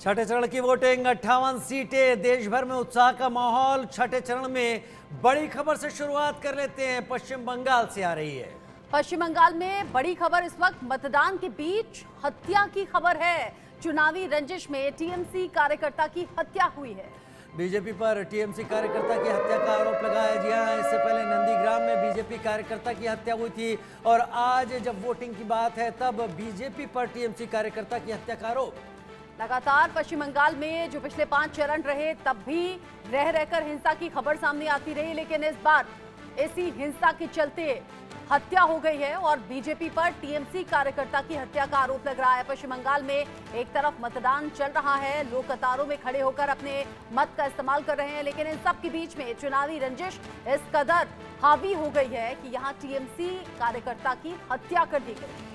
छठे चरण की वोटिंग 58 सीटें, देश भर में उत्साह का माहौल। छठे चरण में बड़ी खबर से शुरुआत कर लेते हैं, पश्चिम बंगाल से आ रही है। पश्चिम बंगाल में बड़ी खबर इस वक्त मतदान के बीच हत्या की खबर है। चुनावी रंजिश में टीएमसी कार्यकर्ता की हत्या हुई है। बीजेपी पर टीएमसी कार्यकर्ता की हत्या का आरोप लगाया। जी हां, इससे पहले नंदीग्राम में बीजेपी कार्यकर्ता की हत्या हुई थी और आज जब वोटिंग की बात है तब बीजेपी पर टीएमसी कार्यकर्ता की हत्या का आरोप। लगातार पश्चिम बंगाल में जो पिछले 5 चरण रहे तब भी रह रहकर हिंसा की खबर सामने आती रही, लेकिन इस बार इसी हिंसा के चलते हत्या हो गई है और बीजेपी पर टीएमसी कार्यकर्ता की हत्या का आरोप लग रहा है। पश्चिम बंगाल में एक तरफ मतदान चल रहा है, लोग कतारों में खड़े होकर अपने मत का इस्तेमाल कर रहे हैं, लेकिन इन सब के बीच में चुनावी रंजिश इस कदर हावी हो गई है कि यहाँ टीएमसी कार्यकर्ता की हत्या कर दी गई।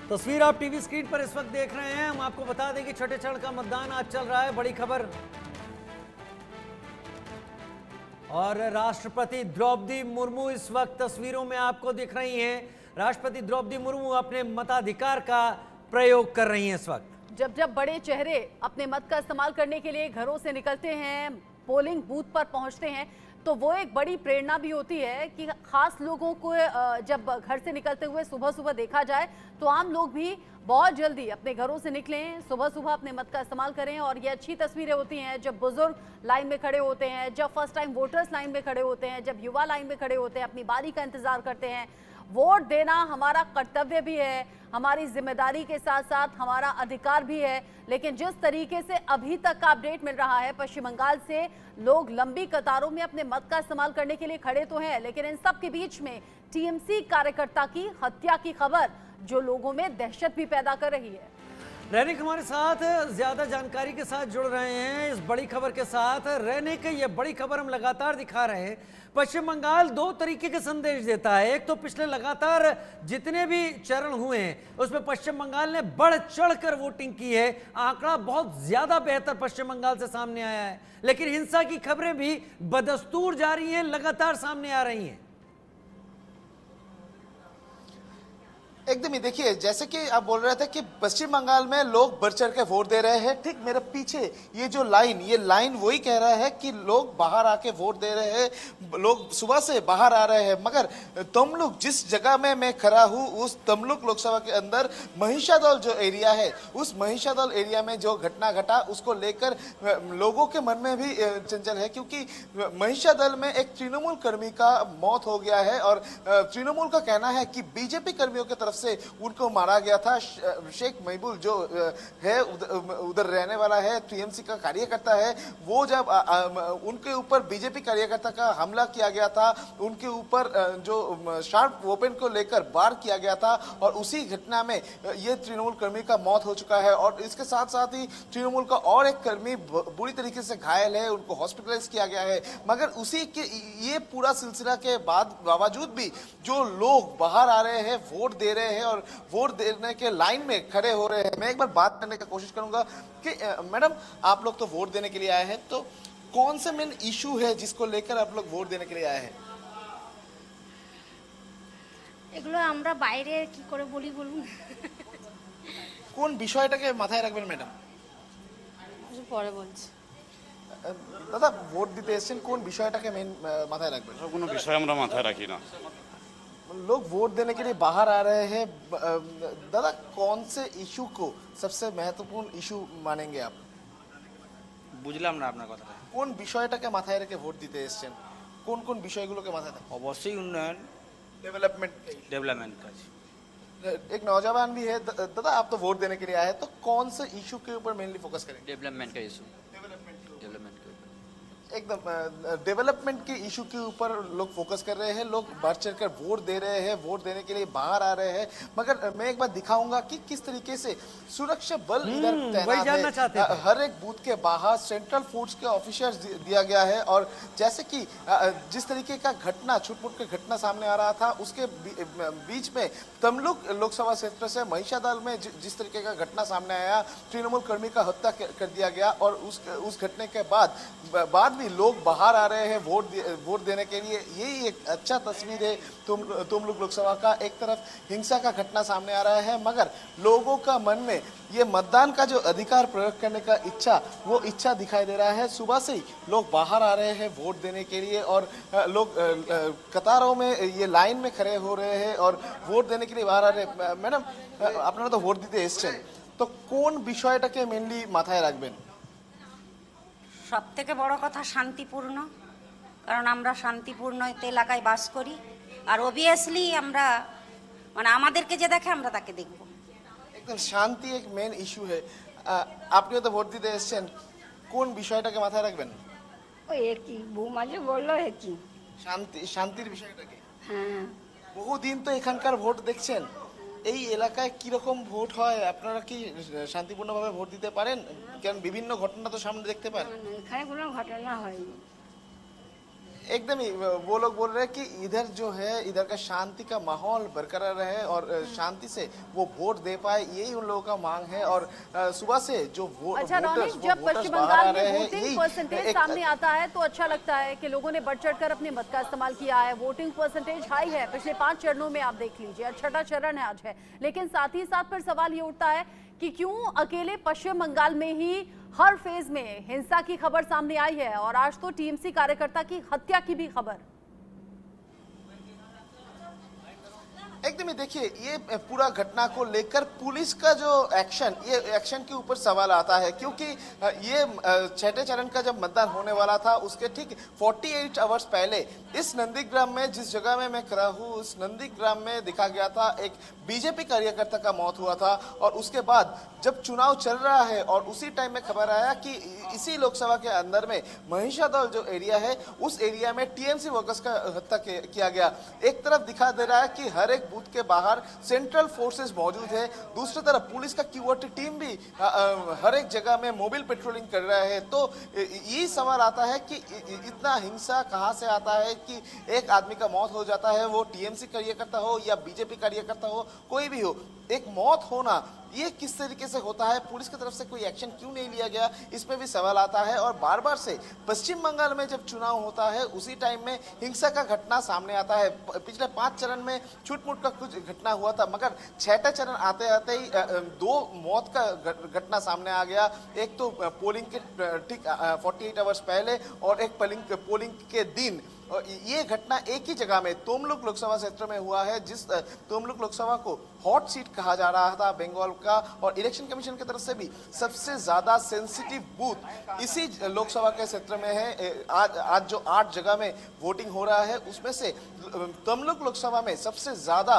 तस्वीर आप टीवी स्क्रीन पर इस वक्त देख रहे हैं। हम आपको बता दें कि छठे चरण का मतदान आज चल रहा है। बड़ी खबर, और राष्ट्रपति द्रौपदी मुर्मू इस वक्त तस्वीरों में आपको दिख रही हैं। राष्ट्रपति द्रौपदी मुर्मू अपने मताधिकार का प्रयोग कर रही हैं इस वक्त। जब जब बड़े चेहरे अपने मत का इस्तेमाल करने के लिए घरों से निकलते हैं, पोलिंग बूथ पर पहुंचते हैं, तो वो एक बड़ी प्रेरणा भी होती है कि खास लोगों को जब घर से निकलते हुए सुबह सुबह देखा जाए तो आम लोग भी बहुत जल्दी अपने घरों से निकलें, सुबह सुबह अपने मत का इस्तेमाल करें। और ये अच्छी तस्वीरें होती हैं जब बुजुर्ग लाइन में खड़े होते हैं, जब फर्स्ट टाइम वोटर्स लाइन में खड़े होते हैं, जब युवा लाइन में खड़े होते हैं, अपनी बारी का इंतजार करते हैं। वोट देना हमारा कर्तव्य भी है, हमारी जिम्मेदारी के साथ साथ हमारा अधिकार भी है, लेकिन जिस तरीके से अभी तक का अपडेट मिल रहा है पश्चिम बंगाल से, लोग लंबी कतारों में अपने मत का इस्तेमाल करने के लिए खड़े तो हैं, लेकिन इन सब के बीच में टीएमसी कार्यकर्ता की हत्या की खबर जो लोगों में दहशत भी पैदा कर रही है। रैनिक हमारे साथ ज्यादा जानकारी के साथ जुड़ रहे हैं इस बड़ी खबर के साथ। रैनिक, ये बड़ी खबर हम लगातार दिखा रहे हैं। पश्चिम बंगाल दो तरीके के संदेश देता है। एक तो पिछले लगातार जितने भी चरण हुए हैं उसमें पश्चिम बंगाल ने बढ़ चढ़कर वोटिंग की है, आंकड़ा बहुत ज्यादा बेहतर पश्चिम बंगाल से सामने आया है, लेकिन हिंसा की खबरें भी बदस्तूर जारी हैं, लगातार सामने आ रही हैं। एकदम ही देखिए, जैसे कि आप बोल रहे थे कि पश्चिम बंगाल में लोग बढ़ चढ़ के वोट दे रहे हैं, ठीक मेरे पीछे ये जो ये लाइन वही कह रहा है कि लोग बाहर आके वोट दे रहे हैं, लोग सुबह से बाहर आ रहे हैं। मगर तमलुक जिस जगह में मैं खड़ा हूँ, उस तमलुक लोकसभा के अंदर महिषादल जो एरिया है, उस महिषादल एरिया में जो घटना घटा उसको लेकर लोगों के मन में भी चंचल है, क्योंकि महिषादल में एक तृणमूल कर्मी का मौत हो गया है और तृणमूल का कहना है कि बीजेपी कर्मियों की तरफ से उनको मारा गया था। शेख महबूब जो है उधर रहने वाला है, टीएमसी का कार्यकर्ता है, वो जब उनके ऊपर बीजेपी कार्यकर्ता का हमला किया गया था, उनके ऊपर जो शार्प वेपन को लेकर वार किया गया था और उसी घटना में ये तृणमूल कर्मी का मौत हो चुका है। और इसके साथ साथ ही तृणमूल का और एक कर्मी बुरी तरीके से घायल है, उनको हॉस्पिटलाइज किया गया है। मगर उसी के ये पूरा सिलसिला के बावजूद भी जो लोग बाहर आ रहे हैं, वोट दे रहे हैं और वोट देने के लाइन में खड़े हो रहे हैं। मैं एक बार बात करने की कोशिश करूंगा कि मैडम, आप लोग तो वोट देने के लिए आए हैं, तो कौन से मेन इशू है जिसको लेकर आप लोग वोट देने के लिए आए हैं? এগুলো আমরা বাইরে কি করে বলি বলুন। কোন বিষয়টাকে মাথায় রাখবেন ম্যাডাম? পরে বলছি। দাদা, ভোট দিতে এসেছেন, কোন বিষয়টাকে মেন মাথায় রাখবেন? কোনো বিষয় আমরা মাথায় রাখি না। लोग वोट देने के लिए बाहर आ रहे हैं, दादा कौन से इशू को सबसे महत्वपूर्ण इशू मानेंगे आप? বুঝলাম না আপনার কথাটা। কোন বিষয়টাকে মাথায় রেখে ভোট দিতে এসেছেন? কোন কোন বিষয়গুলোকে মাথায় রাখেন? অবশ্যই উন্নয়ন, डेवलपमेंट কাজ। एक नौजवान भी है। दादा, आप तो वोट देने के लिए आए हैं, तो कौन से इशू के ऊपर मेनली फोकस करेंगे? डेवलपमेंट का इशू। एकदम डेवलपमेंट के इशू के ऊपर लोग फोकस कर रहे हैं, लोग बढ़ चढ़कर वोट दे रहे हैं, वोट देने के लिए बाहर आ रहे हैं। मगर मैं एक बार दिखाऊंगा कि किस तरीके से सुरक्षा बल इधर तैनात है। हर एक बूथ के बाहर सेंट्रल फोर्स के ऑफिसर्स दिया गया है और जैसे कि जिस तरीके का घटना, छुटपुट के घटना सामने आ रहा था, उसके बीच में तमलुक लोकसभा क्षेत्र से महिषादल में जिस तरीके का घटना सामने आया, तृणमूल कर्मी का हत्या कर दिया गया और उस घटने के बाद भी लोग बाहर आ रहे हैं वोट देने के लिए, यही एक अच्छा तस्वीर है तुमलुक लोकसभा का। एक तरफ हिंसा का घटना सामने आ रहा है, मगर लोगों का मन में ये मतदान का जो अधिकार प्रयोग करने का इच्छा, वो इच्छा दिखाई दे रहा है। सुबह से ही लोग बाहर आ रहे हैं वोट देने के लिए और लोग कतारों में ये लाइन में खड़े हो रहे हैं और वोट देने के लिए बाहर आ रहे हैं। मैडम, আপনারা তো ভোট দিতে এসছেন, তো কোন বিষয়টাকে মেইনলি মাথায় রাখবেন? সব থেকে বড় কথা শান্তিপূর্ণ, কারণ আমরা শান্তিপূর্ণ এলাকায় বাস করি। আর অবভিয়াসলি আমরা মানে আমাদেরকে যে দেখে আমরা তাকে দেখব। একদম শান্তি এক মেন ইস্যু है। আপনিও তো ভোট দিতে এসছেন, কোন বিষয়টাকে মাথায় রাখবেন? ওই একই বৌমা যে বললো একই শান্তির বিষয়টাকে। হ্যাঁ, বহুদিন তো এখানকার ভোট দেখছেন, এই এলাকায় কিরকম ভোট হয়? আপনারা কি শান্তিপূর্ণভাবে ভোট দিতে পারেন? কারণ বিভিন্ন ঘটনা তো সামনে দেখতে পান। এখানে কোনো ঘটনা হয়নি। एकदम ही वो लोग बोल रहे हैं कि इधर जो है, इधर का शांति का माहौल बरकरार रहे और शांति से वो वोट दे पाए, यही उन लोगों का मांग है। और सुबह से जो अच्छा रौनक, जब पश्चिम बंगाल में वोटिंग परसेंटेज सामने आता है तो अच्छा लगता है कि लोगों ने बढ़ चढ़कर अपने मत का इस्तेमाल किया है। वोटिंग परसेंटेज हाई है, पिछले 5 चरणों में आप देख लीजिए, छठा चरण है आज है। लेकिन साथ ही साथ फिर सवाल ये उठता है कि क्यों अकेले पश्चिम बंगाल में ही हर फेज में हिंसा की खबर सामने आई है और आज तो टीएमसी कार्यकर्ता की हत्या की भी खबर। एकदम ही देखिए, ये पूरा घटना को लेकर पुलिस का जो एक्शन, ये एक्शन के ऊपर सवाल आता है, क्योंकि ये छठे चरण का जब मतदान होने वाला था उसके ठीक 48 आवर्स पहले इस नंदीग्राम में, जिस जगह में मैं खड़ा हूँ, उस नंदीग्राम में देखा गया था एक बीजेपी कार्यकर्ता का मौत हुआ था। और उसके बाद जब चुनाव चल रहा है और उसी टाइम में खबर आया कि इसी लोकसभा के अंदर में महिषादल जो एरिया है, उस एरिया में टीएमसी वर्कर्स का हत्या किया गया। एक तरफ दिखा दे रहा है कि हर एक बूथ के बाहर सेंट्रल फोर्सेस मौजूद है, दूसरी तरफ पुलिस का क्यूआरटी टीम भी हर एक जगह में मोबाइल पेट्रोलिंग कर रहा है। तो ये सवाल आता है कि इतना हिंसा कहां से आता है कि एक आदमी का मौत हो जाता है, वो टीएमसी कार्यकर्ता हो या बीजेपी कार्यकर्ता हो, कोई भी हो, एक मौत होना ये किस तरीके से होता है? पुलिस की तरफ से कोई एक्शन क्यों नहीं लिया गया, इस पे भी सवाल आता है। और बार बार से पश्चिम बंगाल में जब चुनाव होता है उसी टाइम में हिंसा का घटना सामने आता है। पिछले 5 चरण में छूटमुट का कुछ घटना हुआ था, मगर छठा चरण आते आते ही 2 मौत का घटना सामने आ गया। एक तो पोलिंग के ठीक 48 आवर्स पहले और एक पोलिंग के दिन। और ये घटना एक ही जगह में तोमलुक लोकसभा क्षेत्र में हुआ है, जिस तोमलुक लोकसभा को हॉट सीट कहा जा रहा था बंगाल का। और इलेक्शन कमीशन की तरफ से भी सबसे ज्यादा सेंसिटिव बूथ इसी लोकसभा के क्षेत्र में है। आज जो 8 जगह में वोटिंग हो रहा है उसमें से तोमलुक लोकसभा में सबसे ज्यादा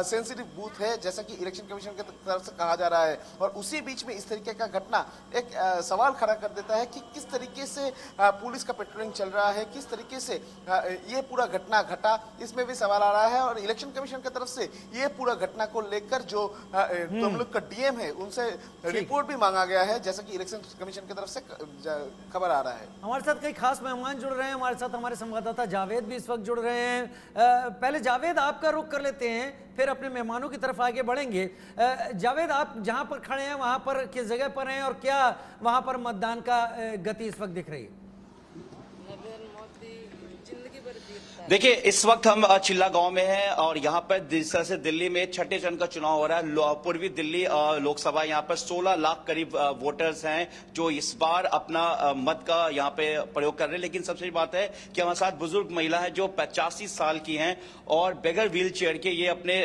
सेंसिटिव बूथ है, जैसा कि इलेक्शन कमीशन की तरफ से कहा जा रहा है। और उसी बीच में इस तरीके का घटना एक सवाल खड़ा कर देता है कि किस तरीके से पुलिस का पेट्रोलिंग चल रहा है, किस तरीके से ये पूरा घटना घटा, इसमें भी सवाल आ रहा है। और इलेक्शन कमीशन की तरफ से ये पूरा घटना को लेकर जो तमलुक का डीएम है उनसे रिपोर्ट भी मांगा गया है, जैसा कि इलेक्शन कमीशन की तरफ से खबर आ रहा है। हमारे साथ कई खास मेहमान जुड़ रहे हैं, हमारे साथ हमारे संवाददाता जावेद भी इस वक्त जुड़ रहे हैं। पहले जावेद आपका रुख कर लेते हैं, फिर अपने मेहमानों की तरफ आगे बढ़ेंगे। जावेद, आप जहां पर खड़े हैं वहां पर किस जगह पर हैं और क्या वहां पर मतदान का गति इस वक्त दिख रही है? देखिए, इस वक्त हम चिल्ला गांव में हैं और यहाँ पर जिस तरह से दिल्ली में छठे चरण का चुनाव हो रहा है, पूर्वी दिल्ली लोकसभा, यहाँ पर 16 लाख करीब वोटर्स हैं जो इस बार अपना मत का यहाँ पे प्रयोग कर रहे हैं। लेकिन सबसे बड़ी बात है कि हमारे साथ बुजुर्ग महिला है जो 85 साल की हैं और बगैर व्हील चेयर के ये अपने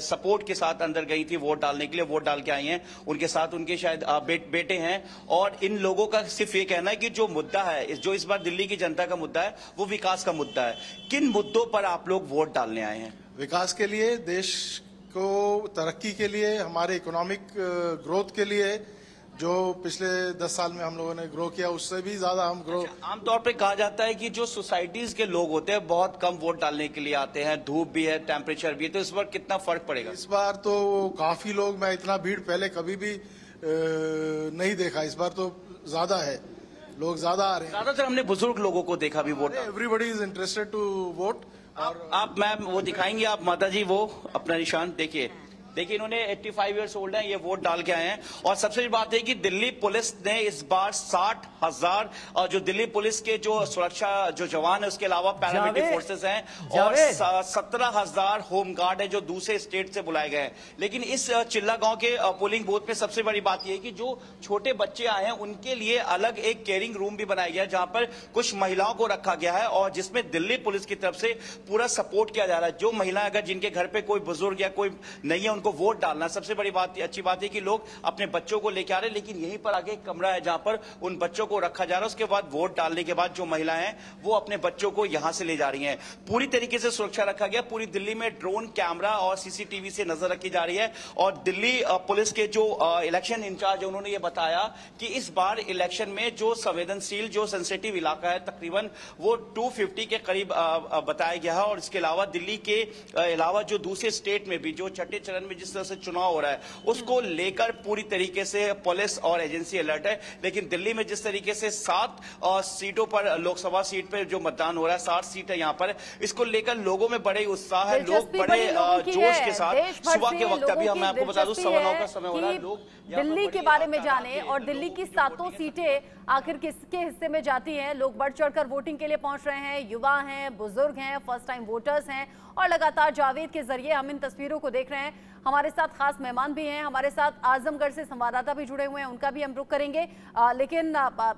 सपोर्ट के साथ अंदर गई थी वोट डालने के लिए, वोट डाल के आई हैं। उनके साथ उनके शायद बेटे हैं और इन लोगों का सिर्फ ये कहना है कि जो मुद्दा है, जो इस बार दिल्ली की जनता का मुद्दा है, वो विकास का मुद्दा है। किन मुद्दों पर आप लोग वोट डालने आए हैं? विकास के लिए, देश को तरक्की के लिए, हमारे इकोनॉमिक ग्रोथ के लिए, जो पिछले 10 साल में हम लोगों ने ग्रो किया उससे भी ज्यादा हम ग्रो। आमतौर पे कहा जाता है कि जो सोसाइटीज के लोग होते हैं बहुत कम वोट डालने के लिए आते हैं, धूप भी है, टेम्परेचर भी है, तो इस बार कितना फर्क पड़ेगा? इस बार तो काफी लोग, मैं इतना भीड़ पहले कभी भी नहीं देखा, इस बार तो ज्यादा है, लोग ज्यादा आ रहे हैं। ज्यादातर हमने बुजुर्ग लोगों को देखा भी vote. Everybody is interested to vote. आप मैम वो दिखाएंगे, आप माता जी वो अपना निशान देखिए, देखिए इन्होंने 85 ईयर्स ओल्ड है, ये वोट डाल के आए हैं। और सबसे बड़ी बात है कि दिल्ली पुलिस ने इस बार 60,000 जो दिल्ली पुलिस के जो सुरक्षा जो जवान है, उसके अलावा पैरामिलिट्री फोर्सेस हैं और 17,000 होमगार्ड है जो दूसरे स्टेट से बुलाए गए हैं। लेकिन इस चिल्ला गांव के पोलिंग बूथ में सबसे बड़ी बात यह है कि जो छोटे बच्चे आए हैं उनके लिए अलग एक केयरिंग रूम भी बनाया गया है, जहां पर कुछ महिलाओं को रखा गया है और जिसमें दिल्ली पुलिस की तरफ से पूरा सपोर्ट किया जा रहा है। जो महिलाएं अगर जिनके घर पे कोई बुजुर्ग या कोई नहीं है उनको वोट डालना, सबसे बड़ी बात अच्छी बात है कि लोग अपने बच्चों को लेकर आ रहे हैं, लेकिन यहीं पर आगे एक कमरा है जहां पर उन बच्चों को रखा जा रहा है। उसके बाद वोट डालने के बाद जो महिलाएं हैं वो अपने बच्चों को यहां से ले जा रही हैं। पूरी तरीके से सुरक्षा रखा गया, पूरी दिल्ली में ड्रोन कैमरा और सीसीटीवी से नजर रखी जा रही है। और दिल्ली पुलिस के जो इलेक्शन इंचार्ज है उन्होंने ये बताया कि इस बार इलेक्शन में जो संवेदनशील जो सेंसिटिव इलाका है तकरीबन वो 250 के करीब बताया गया है। और इसके अलावा दिल्ली के अलावा जो दूसरे स्टेट में भी जो छठे चरण में जिस तरह से चुनाव हो रहा है उसको लेकर पूरी तरीके से पुलिस और एजेंसी अलर्ट है। लेकिन दिल्ली में जिस तरीके से 7 सीटों पर लोकसभा सीट पर जो मतदान हो रहा है, 60 सीट है यहाँ पर, इसको लेकर लोगों में बड़े उत्साह है, लोग बड़े जोश के साथ सुबह के वक्त, अभी मैं आपको बता दूं 9:15 का समय हो रहा है, लोग दिल्ली के बारे में जाने और दिल्ली की 7 सीटें आखिर किसके हिस्से में जाती हैं। लोग बढ़ चढ़कर वोटिंग के लिए पहुंच रहे हैं, युवा हैं, बुजुर्ग हैं, फर्स्ट टाइम वोटर्स हैं और लगातार जावेद के जरिए हम इन तस्वीरों को देख रहे हैं। हमारे साथ खास मेहमान भी हैं, हमारे साथ आजमगढ़ से संवाददाता भी जुड़े हुए हैं, उनका भी हम रुख करेंगे। लेकिन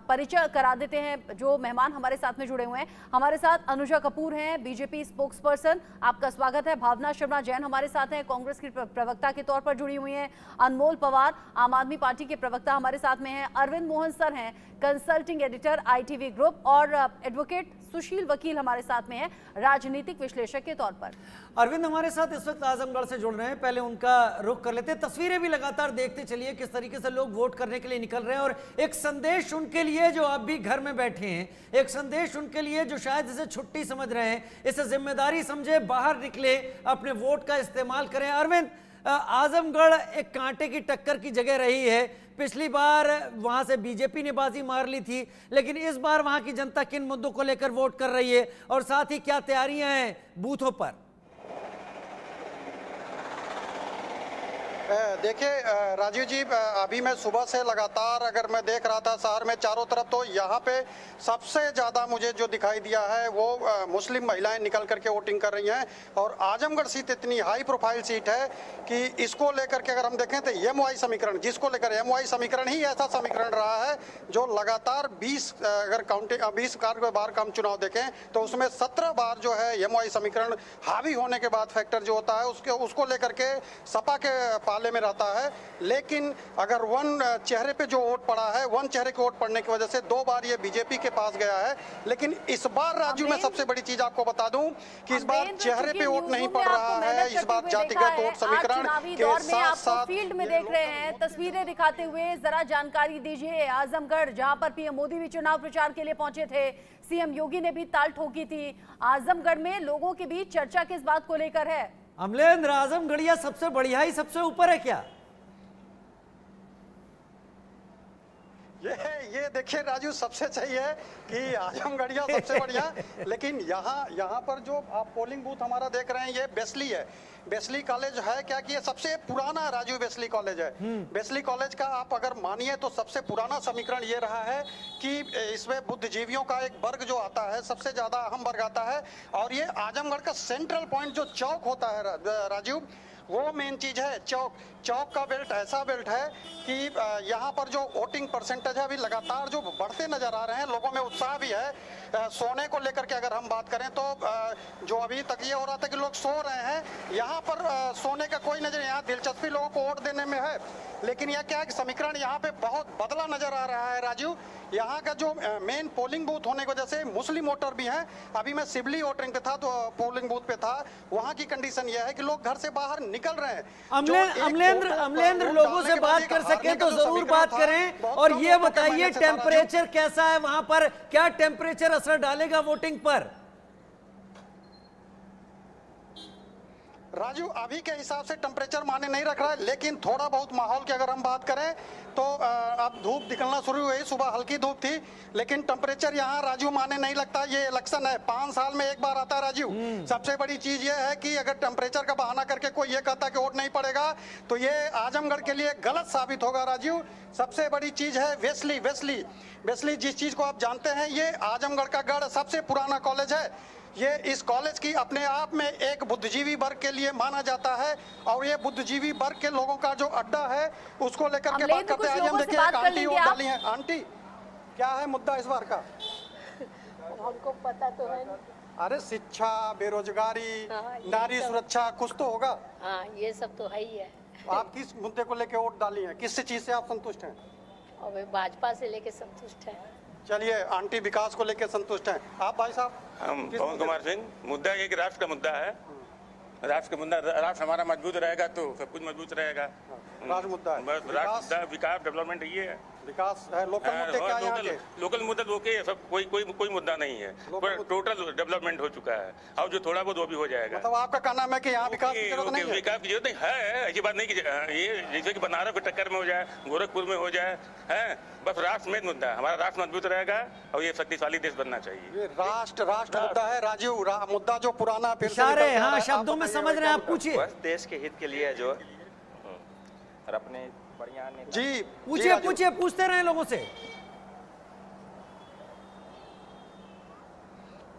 परिचय करा देते हैं जो मेहमान हमारे साथ में जुड़े हुए हैं। हमारे साथ अनुजा कपूर हैं, बीजेपी स्पोक्स पर्सन, आपका स्वागत है। भावना शर्मा जैन हमारे साथ हैं, कांग्रेस की प्रवक्ता के तौर पर जुड़ी हुई हैं। अनमोल पवार आम आदमी पार्टी के प्रवक्ता हमारे साथ में हैं। अरविंद मोहन सर हैं, कंसल्टिंग एडिटर ITV ग्रुप। और एडवोकेट सुशील वकील हमारे साथ में हैं, राजनीतिक विश्लेषक के तौर पर। अरविंद हमारे साथ इस वक्त आजमगढ़ से जुड़ रहे हैं, पहले उनका रुख कर लेते हैं। तस्वीरें भी लगातार देखते चलिए किस तरीके से लोग वोट करने के लिए निकल रहे हैं और एक संदेश उनके लिए जो अब भी घर में बैठे हैं, एक संदेश उनके लिए जो शायद इसे छुट्टी समझ रहे हैं, इसे जिम्मेदारी समझे, बाहर निकले, अपने वोट का इस्तेमाल करें। अरविंद, आजमगढ़ एक कांटे की टक्कर की जगह रही है। पिछली बार वहां से बीजेपी ने बाजी मार ली थी, लेकिन इस बार वहां की जनता किन मुद्दों को लेकर वोट कर रही है और साथ ही क्या तैयारियां हैं बूथों पर? देखिए राजीव जी, अभी मैं सुबह से लगातार अगर मैं देख रहा था शहर में चारों तरफ, तो यहाँ पे सबसे ज़्यादा मुझे जो दिखाई दिया है वो मुस्लिम महिलाएं निकल करके वोटिंग कर रही हैं। और आजमगढ़ सीट इतनी हाई प्रोफाइल सीट है कि इसको लेकर के अगर हम देखें तो MOI समीकरण, जिसको लेकर MOI समीकरण ही ऐसा समीकरण रहा है जो लगातार 20 अगर काउंटिंग 20 बार का हम चुनाव देखें तो उसमें 17 बार जो है MOI समीकरण हावी होने के बाद फैक्टर जो होता है उसको लेकर के सपा के में रहता है। लेकिन अगर वन चेहरे पे जो वोट पड़ा है, वन चेहरे के वोट पड़ने की वजह से 2 बार ये बीजेपी के पास गया है। लेकिन इस बार राजू में सबसे बड़ी चीज आपको बता दूं कि इस बार चेहरे पे वोट नहीं पड़ रहा है, इस बार जातिगत वोट समीकरण के साथ साथ फील्ड में देख रहे हैं। तस्वीरें दिखाते हुए जरा जानकारी दीजिए। आजमगढ़ जहां पर PM मोदी भी चुनाव प्रचार के लिए पहुंचे थे, CM योगी ने भी ताल ठोकी थी, आजमगढ़ में लोगों के बीच चर्चा किस बात को लेकर है? अमलेंद्र, आजमगढ़िया सबसे बढ़िया ही सबसे ऊपर है क्या? ये देखिए राजू, सबसे सही है कि आजमगढ़िया सबसे बढ़िया। लेकिन यहाँ पर जो आप पोलिंग बूथ हमारा देख रहे हैं ये बेसली है। बेसली कॉलेज है क्या कि ये सबसे पुराना राजू बेसली कॉलेज है। बेसली कॉलेज का आप अगर मानिए तो सबसे पुराना समीकरण ये रहा है कि इसमें बुद्धिजीवियों का एक वर्ग जो आता है, सबसे ज्यादा अहम वर्ग आता है। और ये आजमगढ़ का सेंट्रल पॉइंट जो चौक होता है राजू, वो मेन चीज है। चौक का बेल्ट ऐसा बेल्ट है कि यहाँ पर जो वोटिंग परसेंटेज है अभी लगातार जो बढ़ते नजर आ रहे हैं, लोगों में उत्साह भी है। सोने को लेकर के अगर हम बात करें तो जो अभी तक ये हो रहा था कि लोग सो रहे हैं, यहाँ पर सोने का कोई नजर, यहाँ दिलचस्पी लोगों को वोट देने में है। लेकिन यह क्या है कि समीकरण यहाँ पे बहुत बदला नजर आ रहा है राजू। यहाँ का जो मेन पोलिंग बूथ होने की वजह से मुस्लिम वोटर भी हैं। अभी मैं सिवली वोटिंग पे था तो पोलिंग बूथ पे था, वहाँ की कंडीशन यह है कि लोग घर से बाहर निकल रहे हैं। अमलेंद्र लोगों से बात कर सके तो जरूर बात करें। और ये बताइए टेम्परेचर कैसा है वहां पर, क्या टेम्परेचर असर डालेगा वोटिंग पर? राजू अभी के हिसाब से टेम्परेचर माने नहीं रख रहा है, लेकिन थोड़ा बहुत माहौल की अगर हम बात करें तो अब धूप निकलना शुरू हुई। सुबह हल्की धूप थी, लेकिन टेम्परेचर यहाँ राजू माने नहीं लगता। ये इलेक्शन है, 5 साल में एक बार आता है राजू। सबसे बड़ी चीज ये है कि अगर टेम्परेचर का बहाना करके कोई ये कहता कि वोट नहीं पड़ेगा तो ये आजमगढ़ के लिए गलत साबित होगा राजू। सबसे बड़ी चीज है वेस्ली। वेस्ली वेस्ली जिस चीज को आप जानते हैं, ये आजमगढ़ का गढ़ सबसे पुराना कॉलेज है। ये इस कॉलेज की अपने आप में एक बुद्धिजीवी वर्ग के लिए माना जाता है, और ये बुद्धिजीवी वर्ग के लोगों का जो अड्डा है उसको लेकर के बात करते हैं। आज हम देखिए एक आंटी वोट डाली है। आंटी, क्या है मुद्दा इस बार का? हमको पता तो है। अरे शिक्षा, बेरोजगारी, नारी सुरक्षा, कुछ तो होगा। हाँ, ये सब तो है ही है। आप किस मुद्दे को लेकर वोट डाली है? किस चीज से आप संतुष्ट हैं? और भाजपा से लेके संतुष्ट है। चलिए, आंटी विकास को लेकर संतुष्ट हैं। आप भाई साहब? हम पवन कुमार सिंह। मुद्दा ये कि राष्ट्र का मुद्दा है। राष्ट्र का मुद्दा, राष्ट्र हमारा मजबूत रहेगा तो सब कुछ मजबूत रहेगा। राष्ट्र मुद्दा है, बस राष्ट्र विकास डेवलपमेंट ये है। विकास है। लोकल मुद्दे क्या है यहाँ के? लोकल मुद्दे तो ओके है, सब कोई मुद्दा नहीं है। पर टोटल डेवलपमेंट हो चुका है, और जो थोड़ा बहुत वो भी हो जाएगा। मतलब आपका कहना है कि यहाँ विकास की जरूरत नहीं है? विकास की जरूरत नहीं है, ऐसी बात नहीं कि ये जैसे कि बनारस के टक्कर में हो जाए, गोरखपुर में हो जाए, है बस राष्ट्र में मुद्दा है। हमारा राष्ट्र मजबूत रहेगा और ये शक्तिशाली देश बनना चाहिए। ये राष्ट्र मुद्दा है राजीव। मुद्दा जो पुराना फिर इशारे, हाँ, शब्दों में समझ रहे हैं आप। पूछिए। बस देश के हित के लिए जो और अपने बढ़िया जी पूछिए, पूछते रहे लोगों से।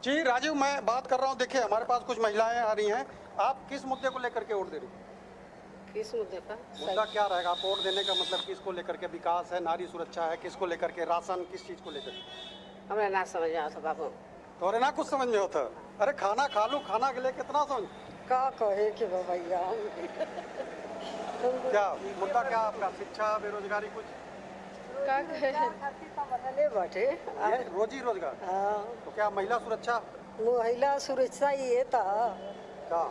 जी राजीव, मैं बात कर रहा हूँ। देखिए, हमारे पास कुछ महिलाएं आ रही हैं। आप किस मुद्दे को लेकर के वोट दे रही हैं? किस मुद्दे पर? मुद्दा क्या रहेगा? आप वोट देने का मतलब किसको लेकर के? विकास है, नारी सुरक्षा है, किसको लेकर के? राशन, किस चीज को लेकर? हमें ना समझ में आता बाबू। तो ना कुछ समझ में होता? अरे खाना खा लो, खाना के लिए कितना समझ का कहे कि भैया क्या मुद्दा क्या आपका? शिक्षा, बेरोजगारी, कुछ का कहे बैठे रोजी रोजगार। तो क्या महिला सुरक्षा? महिला सुरक्षा ये था क्या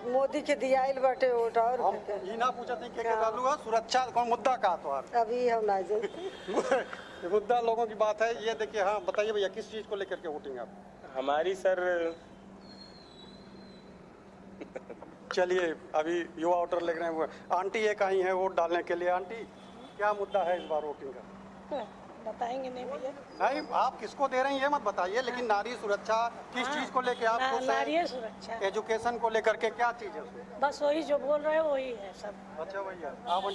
मोदी के दिया बाटे वोट। और ये ना पूछा नहीं क्या डालू है सुरक्षा कौन मुद्दा का? तो अभी हम ना जानते। मुद्दा लोगों की बात है ये। देखिए, हाँ बताइए भैया, किस चीज को लेकर के वोटिंग आप? हमारी सर चलिए, अभी युवा वोटर लग रहे हैं। आंटी एक आई है वोट डालने के लिए। आंटी, क्या मुद्दा है इस बार वोटिंग का? बताएंगे नहीं भैया। नहीं, आप किसको दे रहे हैं ये मत बताइए, लेकिन नारी सुरक्षा किस चीज को लेके आप खुश हैं? नारी सुरक्षा, एजुकेशन को लेकर के क्या चीज है उसमें? बस वही जो बोल रहे हैं वही है सब। अच्छा भैया, आप?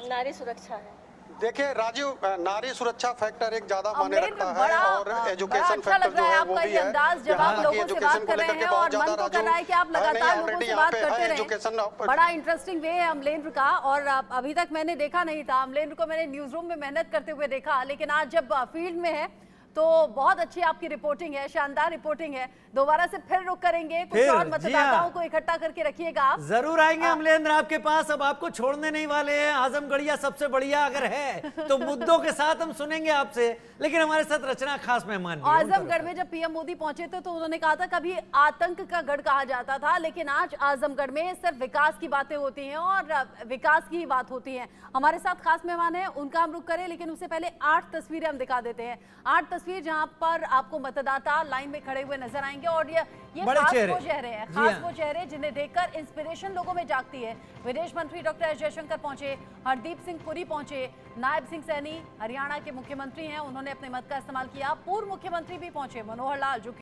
नारी सुरक्षा है। देखिए राजीव, नारी सुरक्षा फैक्टर एक ज्यादा माने रखता है, और एजुकेशन अच्छा लग फैक्टर रहा है जो है आपका वो भी ये है। अंदाज जब आप लोगों से बात कर रहे हैं और मन तो कर रहा है कि आप लगातार लोगों से बात करते रहें। बड़ा इंटरेस्टिंग वे है अमलेंद्र का, और अभी तक मैंने देखा नहीं था अमलेंद्र को। मैंने न्यूज रूम में मेहनत करते हुए देखा, लेकिन आज जब फील्ड में है तो बहुत अच्छी आपकी रिपोर्टिंग है, शानदार रिपोर्टिंग है। दोबारा से फिर रुक करेंगे, कुछ और मतदाताओं को इकट्ठा करके रखिएगा आप। जरूर आएंगे अमलेंद्र आपके पास। अब आपको छोड़ने नहीं वाले हैं। आजमगढ़िया सबसे बढ़िया अगर है तो मुद्दों के साथ हम सुनेंगे आपसे, लेकिन हमारे साथ रचना खास मेहमान। आजमगढ़ में जब पीएम मोदी पहुंचे थे तो उन्होंने कहा था कभी आतंक का गढ़ कहा जाता था, लेकिन आज आजमगढ़ में सिर्फ विकास की बातें होती हैं और विकास की ही बात होती है। हमारे साथ खास मेहमान है, उनका हम रुख करें, लेकिन उससे पहले 8 तस्वीरें हम दिखा देते हैं। 8 तस्वीर जहां पर आपको मतदाता लाइन में खड़े हुए नजर आएंगे, और ये खास वो चेहरे हैं, खास वो चेहरे जिन्हें देखकर इंस्पिरेशन लोगों में जागती है। विदेश मंत्री डॉक्टर एस जयशंकर पहुंचे, हरदीप सिंह पुरी पहुंचे, नायब सिंह सैनी हरियाणा के मुख्यमंत्री हैं, उन्होंने अपने मत का इस्तेमाल किया। पूर्व मुख्यमंत्री भी पहुंचे, मनोहर लाल जो